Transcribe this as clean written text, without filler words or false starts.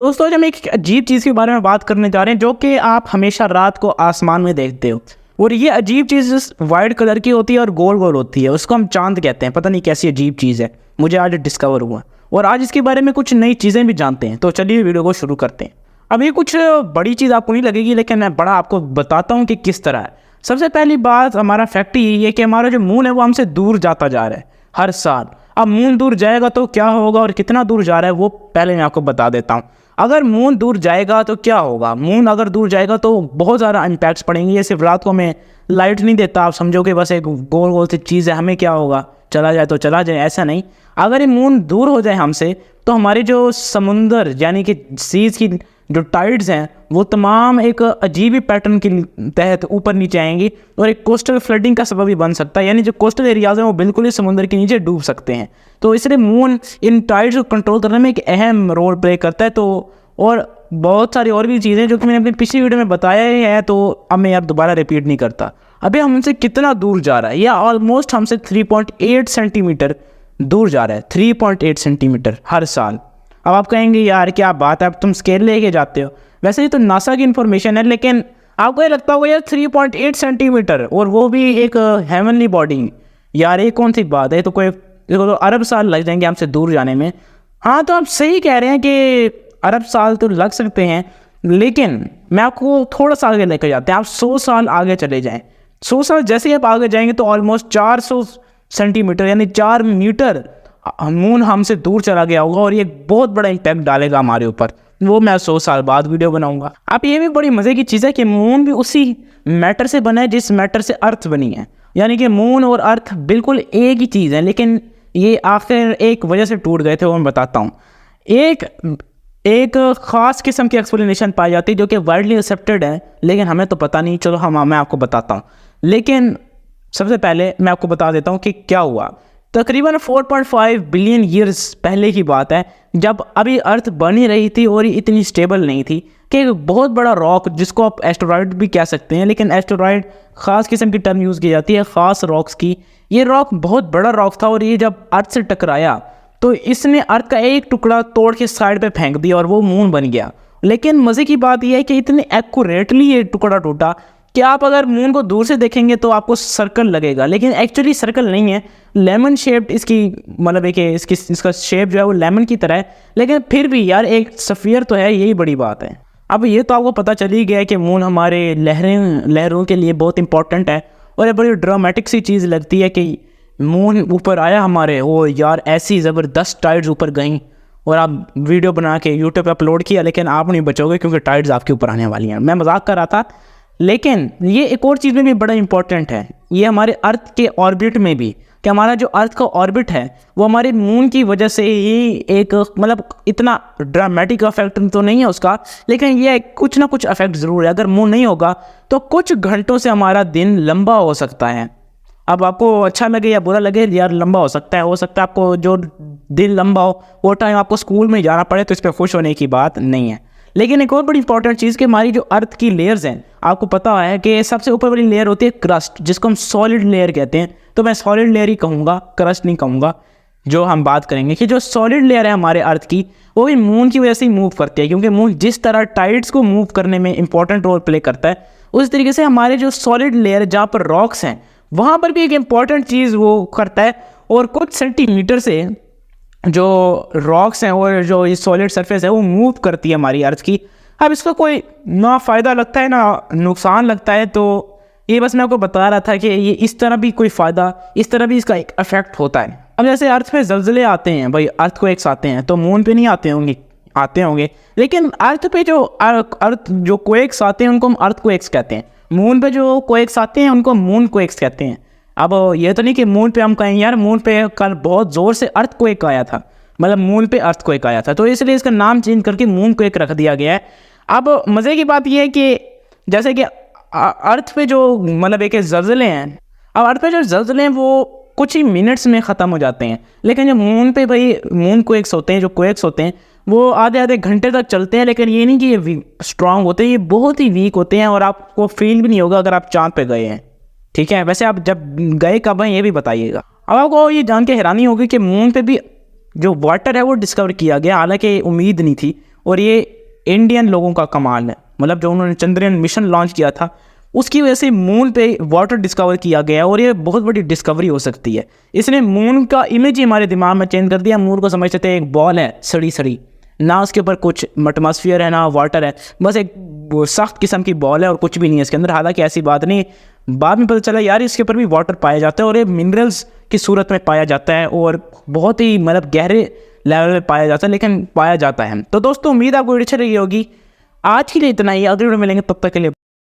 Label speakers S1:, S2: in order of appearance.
S1: दोस्तों, आज हम एक अजीब चीज़ के बारे में बात करने जा रहे हैं जो कि आप हमेशा रात को आसमान में देखते हो। और ये अजीब चीज़ वाइट कलर की होती है और गोल गोल होती है। उसको हम चांद कहते हैं। पता नहीं कैसी अजीब चीज़ है, मुझे आज डिस्कवर हुआ और आज इसके बारे में कुछ नई चीज़ें भी जानते हैं। तो चलिए वीडियो को शुरू करते हैं। अब ये कुछ बड़ी चीज़ आपको नहीं लगेगी, लेकिन मैं बड़ा आपको बताता हूँ कि किस तरह है। सबसे पहली बात, हमारा फैक्ट यही है कि हमारा जो मून है वो हमसे दूर जाता जा रहा है हर साल। अब मून दूर जाएगा तो क्या होगा और कितना दूर जा रहा है वो पहले मैं आपको बता देता हूँ। अगर मून दूर जाएगा तो क्या होगा, मून अगर दूर जाएगा तो बहुत ज़्यादा इम्पैक्ट्स पड़ेंगे। ये सिर्फ रात को हमें लाइट नहीं देता, आप समझोगे बस एक गोल गोल सी चीज़ है, हमें क्या होगा, चला जाए तो चला जाए, ऐसा नहीं। अगर ये मून दूर हो जाए हमसे तो हमारे जो समुंदर यानी कि सीज़ की जो टाइड्स हैं वो तमाम एक अजीब ही पैटर्न के तहत ऊपर नीचे आएंगी और एक कोस्टल फ्लडिंग का सबब भी बन सकता है। यानी जो कोस्टल एरियाज़ हैं वो बिल्कुल ही समुंदर के नीचे डूब सकते हैं। तो इसलिए मून इन टाइड्स को कंट्रोल करने में एक अहम रोल प्ले करता है। तो और बहुत सारी और भी चीज़ें जो कि मैंने अपनी पिछली वीडियो में बताया ही है, तो अब मैं दोबारा रिपीट नहीं करता। अभी हम हमसे कितना दूर जा रहा है, या ऑलमोस्ट हमसे 3.8 सेंटीमीटर दूर जा रहा है। 3.8 सेंटीमीटर हर साल। अब आप कहेंगे यार क्या बात है, अब तुम स्केल लेके जाते हो। वैसे ही तो नासा की इन्फॉर्मेशन है, लेकिन आपको ये लगता होगा यार 3.8 सेंटीमीटर और वो भी एक हेवनली बॉडी, यार ये कौन सी बात है, तो कोई देखो तो अरब साल लग जाएंगे हमसे दूर जाने में। हाँ, तो आप सही कह रहे हैं कि अरब साल तो लग सकते हैं, लेकिन मैं आपको थोड़ा सा आगे लेकर जाते हैं। आप 100 साल आगे चले जाएं। 100 साल जैसे ही आप आगे जाएंगे तो ऑलमोस्ट 400 सेंटीमीटर यानी 4 मीटर मून हमसे दूर चला गया होगा और ये बहुत बड़ा इम्पैक्ट डालेगा हमारे ऊपर। वो मैं 100 साल बाद वीडियो बनाऊंगा। अब ये भी बड़ी मज़े की चीज़ है कि मून भी उसी मैटर से बना है जिस मैटर से अर्थ बनी है। यानी कि मून और अर्थ बिल्कुल एक ही चीज़ है, लेकिन ये आखिर एक वजह से टूट गए थे, वो मैं बताता हूँ। एक ख़ास किस्म की एक्सप्लेनेशन पाई जाती है जो कि वाइडली एक्सेप्टेड है, लेकिन हमें तो पता नहीं। चलो मैं आपको बताता हूँ। लेकिन सबसे पहले मैं आपको बता देता हूँ कि क्या हुआ। तकरीबन 4.5 बिलियन ईयर्स पहले की बात है, जब अभी अर्थ बन ही रही थी और ये इतनी स्टेबल नहीं थी कि एक बहुत बड़ा रॉक, जिसको आप एस्टेरॉयड भी कह सकते हैं, लेकिन एस्टेरॉयड ख़ास किस्म की टर्म यूज़ की जाती है ख़ास रॉक्स की। ये रॉक बहुत बड़ा रॉक था और ये जब अर्थ से टकराया तो इसने अर्थ का एक टुकड़ा तोड़ के साइड पे फेंक दिया और वो मून बन गया। लेकिन मज़े की बात यह है कि इतने एक्यूरेटली ये टुकड़ा टूटा कि आप अगर मून को दूर से देखेंगे तो आपको सर्कल लगेगा, लेकिन एक्चुअली सर्कल नहीं है। लेमन शेप्ड इसकी मतलब है कि इसका शेप जो है वो लेमन की तरह है, लेकिन फिर भी यार एक सफ़ियर तो है, यही बड़ी बात है। अब ये तो आपको पता चल ही गया है कि मून हमारे लहरों के लिए बहुत इंपॉर्टेंट है और ये बड़ी ड्रामेटिक सी चीज़ लगती है कि मून ऊपर आया हमारे, वो यार ऐसी ज़बरदस्त टाइड्स ऊपर गई और आप वीडियो बना के यूट्यूब पे अपलोड किया, लेकिन आप नहीं बचोगे क्योंकि टाइड्स आपके ऊपर आने वाली हैं। मैं मजाक कर रहा था, लेकिन ये एक और चीज़ में भी बड़ा इंपॉर्टेंट है। ये हमारे अर्थ के ऑर्बिट में भी, कि हमारा जो अर्थ का ऑर्बिट है वो हमारे मून की वजह से ही एक मतलब इतना ड्रामेटिक इफेक्ट तो नहीं है उसका, लेकिन ये कुछ ना कुछ इफेक्ट ज़रूर है। अगर मून नहीं होगा तो कुछ घंटों से हमारा दिन लंबा हो सकता है। अब आपको अच्छा लगे या बुरा लगे, यार लंबा हो सकता है आपको जो दिन लंबा हो वो टाइम आपको स्कूल में जाना पड़े, तो इस पर खुश होने की बात नहीं है। लेकिन एक और बड़ी इंपॉर्टेंट चीज़ कि हमारी जो अर्थ की लेयर्स हैं, आपको पता है कि सबसे ऊपर वाली लेयर होती है क्रस्ट, जिसको हम सॉलिड लेयर कहते हैं। तो मैं सॉलिड लेयर ही कहूँगा, क्रस्ट नहीं कहूँगा। जो हम बात करेंगे कि जो सॉलिड लेयर है हमारे अर्थ की, वो भी मून की वजह से ही मूव करती है, क्योंकि मून जिस तरह टाइड्स को मूव करने में इंपॉर्टेंट रोल प्ले करता है, उस तरीके से हमारे जो सॉलिड लेयर जहाँ पर रॉक्स हैं वहाँ पर भी एक इम्पॉर्टेंट चीज़ वो करता है। और कुछ सेंटीमीटर से जो रॉक्स हैं और जो ये सॉलिड सरफेस है वो मूव करती है हमारी अर्थ की। अब इसका कोई ना फ़ायदा लगता है ना नुकसान लगता है, तो ये बस मैं आपको बता रहा था कि ये इस तरह भी कोई फ़ायदा, इस तरह भी इसका एक इफेक्ट होता है। अब जैसे अर्थ पे ज़लज़ले आते हैं भाई, अर्थक्वेक्स आते हैं, तो मून पे नहीं आते होंगे, लेकिन अर्थ पे जो क्वेक्स आते हैं उनको हम अर्थक्वेक्स कहते हैं। मून पे जो क्वेक्स आते हैं उनको मून क्वेक्स कहते हैं। अब ये तो नहीं कि मून पे हम कहें यार मून पे कल बहुत ज़ोर से अर्थक्वेक आया था, मतलब मून पे अर्थक्वेक आया था, तो इसलिए इसका नाम चेंज करके मून क्वेक रख दिया गया है। अब मज़े की बात यह है कि जैसे कि अर्थ पे जो मतलब एक ज़लज़ले हैं, अब अर्थ पे जो ज़लज़ले हैं वो कुछ ही मिनट्स में ख़त्म हो जाते हैं, लेकिन जो मून पे भाई मून क्वेक्स होते हैं, जो क्वेक्स होते हैं वो आधे घंटे तक चलते हैं। लेकिन ये नहीं कि ये स्ट्रांग होते हैं, ये बहुत ही वीक होते हैं और आपको फील भी नहीं होगा अगर आप चाँद पे गए हैं। ठीक है, वैसे आप जब गए कब हैं ये भी बताइएगा। अब आपको ये जान के हैरानी होगी कि मून पे भी जो वाटर है वो डिस्कवर किया गया, हालांकि उम्मीद नहीं थी और ये इंडियन लोगों का कमाल है। मतलब जो उन्होंने चंद्रयान मिशन लॉन्च किया था उसकी वजह से मून पे वाटर डिस्कवर किया गया और ये बहुत बड़ी डिस्कवरी हो सकती है। इसने मून का इमेज ही हमारे दिमाग में चेंज कर दिया। मून को समझते थे एक बॉल है सड़ी सड़ी, ना उसके ऊपर कुछ एटमॉस्फेयर है ना वाटर है, बस एक सख्त किस्म की बॉल है और कुछ भी नहीं है इसके अंदर। हालांकि ऐसी बात नहीं, बाद में पता चला यार इसके ऊपर भी वाटर पाया जाता है और ये मिनरल्स की सूरत में पाया जाता है और बहुत ही मतलब गहरे लेवल में पाया जाता है, लेकिन पाया जाता है। तो दोस्तों उम्मीद आपको वीडियो अच्छी लगी होगी। आज के लिए इतना ही, अगले वीडियो में मिलेंगे, तब तक के लिए।